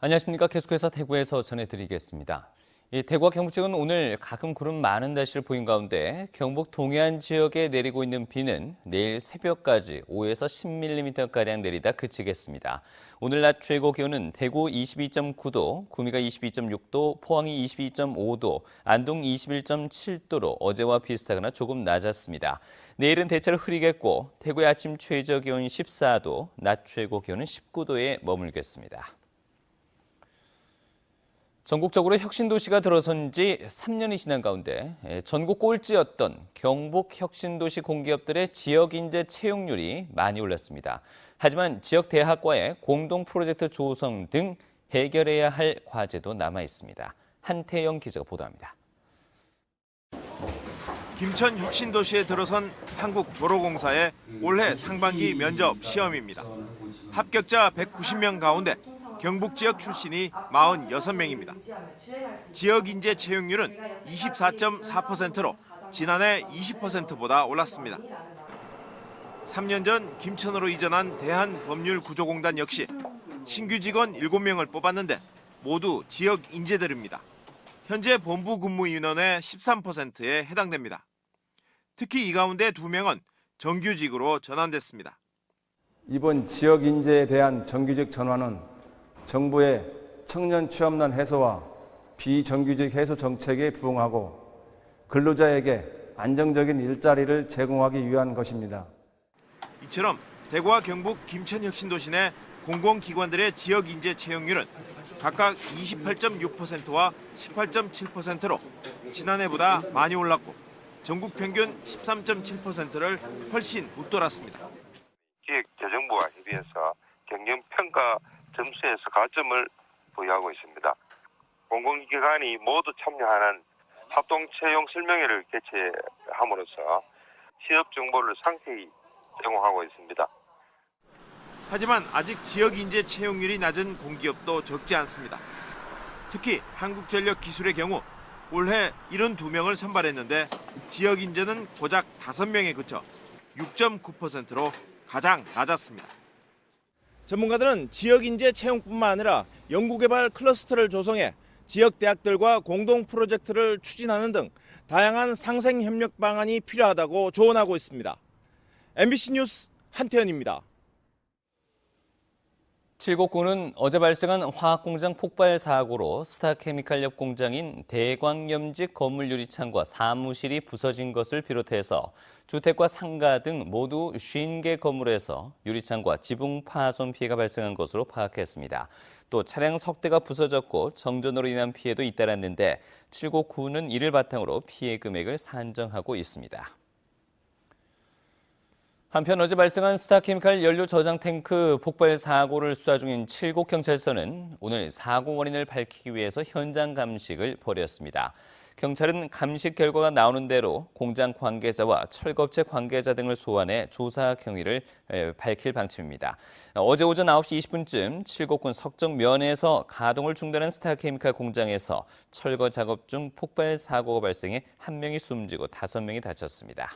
안녕하십니까. 계속해서 대구에서 전해드리겠습니다. 대구와 경북 지역은 오늘 가끔 구름 많은 날씨를 보인 가운데 경북 동해안 지역에 내리고 있는 비는 내일 새벽까지 5에서 10mm가량 내리다 그치겠습니다. 오늘 낮 최고 기온은 대구 22.9도, 구미가 22.6도, 포항이 22.5도, 안동 21.7도로 어제와 비슷하거나 조금 낮았습니다. 내일은 대체로 흐리겠고 대구의 아침 최저 기온 14도, 낮 최고 기온은 19도에 머물겠습니다. 전국적으로 혁신도시가 들어선 지 3년이 지난 가운데 전국 꼴찌였던 경북 혁신도시 공기업들의 지역인재 채용률이 많이 올랐습니다. 하지만 지역 대학과의 공동 프로젝트 조성 등 해결해야 할 과제도 남아 있습니다. 한태영 기자가 보도합니다. 김천 혁신도시에 들어선 한국도로공사의 올해 상반기 면접 시험입니다. 합격자 190명 가운데 경북 지역 출신이 46명입니다. 지역 인재 채용률은 24.4%로 지난해 20%보다 올랐습니다. 3년 전 김천으로 이전한 대한법률구조공단 역시 신규 직원 7명을 뽑았는데 모두 지역 인재들입니다. 현재 본부 근무 인원의 13%에 해당됩니다. 특히 이 가운데 2명은 정규직으로 전환됐습니다. 이번 지역 인재에 대한 정규직 전환은 정부의 청년 취업난 해소와 비정규직 해소 정책에 부응하고 근로자에게 안정적인 일자리를 제공하기 위한 것입니다. 이처럼 대구와 경북 김천혁신도시 내 공공기관들의 지역 인재 채용률은 각각 28.6%와 18.7%로 지난해보다 많이 올랐고 전국 평균 13.7%를 훨씬 웃돌았습니다. 기획재정부와 협의해서 경영평가 점수에서 가점을 부여하고 있습니다. 공공기관이 모두 참여하는 합동채용 설명회를 개최함으로써 취업 정보를 상세히 제공하고 있습니다. 하지만 아직 지역 인재 채용률이 낮은 공기업도 적지 않습니다. 특히 한국전력기술의 경우 올해 72명을 선발했는데 지역 인재는 고작 5명에 그쳐 6.9%로 가장 낮았습니다. 전문가들은 지역 인재 채용뿐만 아니라 연구개발 클러스터를 조성해 지역 대학들과 공동 프로젝트를 추진하는 등 다양한 상생 협력 방안이 필요하다고 조언하고 있습니다. MBC 뉴스 한태현입니다. 칠곡군은 어제 발생한 화학공장 폭발 사고로 스타케미칼협 공장인 대광염직 건물 유리창과 사무실이 부서진 것을 비롯해서 주택과 상가 등 모두 50개 건물에서 유리창과 지붕 파손 피해가 발생한 것으로 파악했습니다. 또 차량 석 대가 부서졌고 정전으로 인한 피해도 잇따랐는데 칠곡군은 이를 바탕으로 피해 금액을 산정하고 있습니다. 한편 어제 발생한 스타케미칼 연료 저장 탱크 폭발 사고를 수사 중인 칠곡경찰서는 오늘 사고 원인을 밝히기 위해서 현장 감식을 벌였습니다. 경찰은 감식 결과가 나오는 대로 공장 관계자와 철거업체 관계자 등을 소환해 조사 경위를 밝힐 방침입니다. 어제 오전 9시 20분쯤 칠곡군 석정면에서 가동을 중단한 스타케미칼 공장에서 철거 작업 중 폭발 사고가 발생해 1명이 숨지고 5명이 다쳤습니다.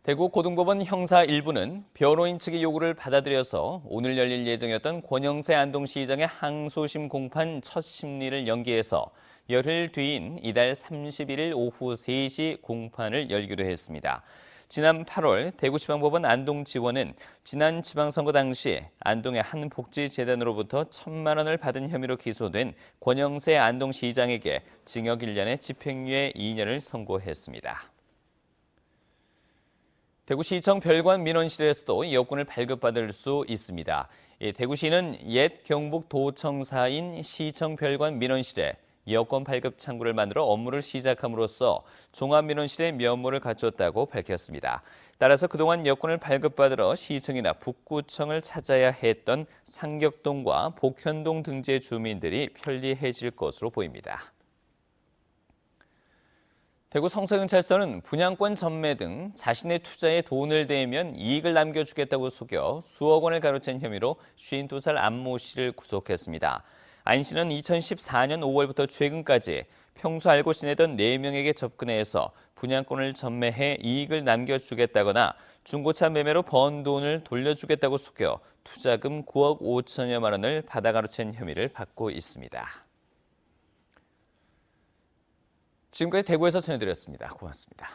대구 고등법원 형사 1부는 변호인 측의 요구를 받아들여서 오늘 열릴 예정이었던 권영세 안동시장의 항소심 공판 첫 심리를 연기해서 열흘 뒤인 이달 31일 오후 3시 공판을 열기로 했습니다. 지난 8월 대구지방법원 안동지원은 지난 지방선거 당시 안동의 한 복지재단으로부터 1,000만 원을 받은 혐의로 기소된 권영세 안동시장에게 징역 1년에 집행유예 2년을 선고했습니다. 대구시청 별관 민원실에서도 여권을 발급받을 수 있습니다. 대구시는 옛 경북도청사인 시청 별관 민원실에 여권 발급 창구를 만들어 업무를 시작함으로써 종합민원실의 면모를 갖췄다고 밝혔습니다. 따라서 그동안 여권을 발급받으러 시청이나 북구청을 찾아야 했던 상격동과 복현동 등지의 주민들이 편리해질 것으로 보입니다. 대구 성서경찰서는 분양권 전매 등 자신의 투자에 돈을 대면 이익을 남겨주겠다고 속여 수억 원을 가로챈 혐의로 52살 안모 씨를 구속했습니다. 안 씨는 2014년 5월부터 최근까지 평소 알고 지내던 4명에게 접근해서 분양권을 전매해 이익을 남겨주겠다거나 중고차 매매로 번 돈을 돌려주겠다고 속여 투자금 9억 5천여만 원을 받아 가로챈 혐의를 받고 있습니다. 지금까지 대구에서 전해드렸습니다. 고맙습니다.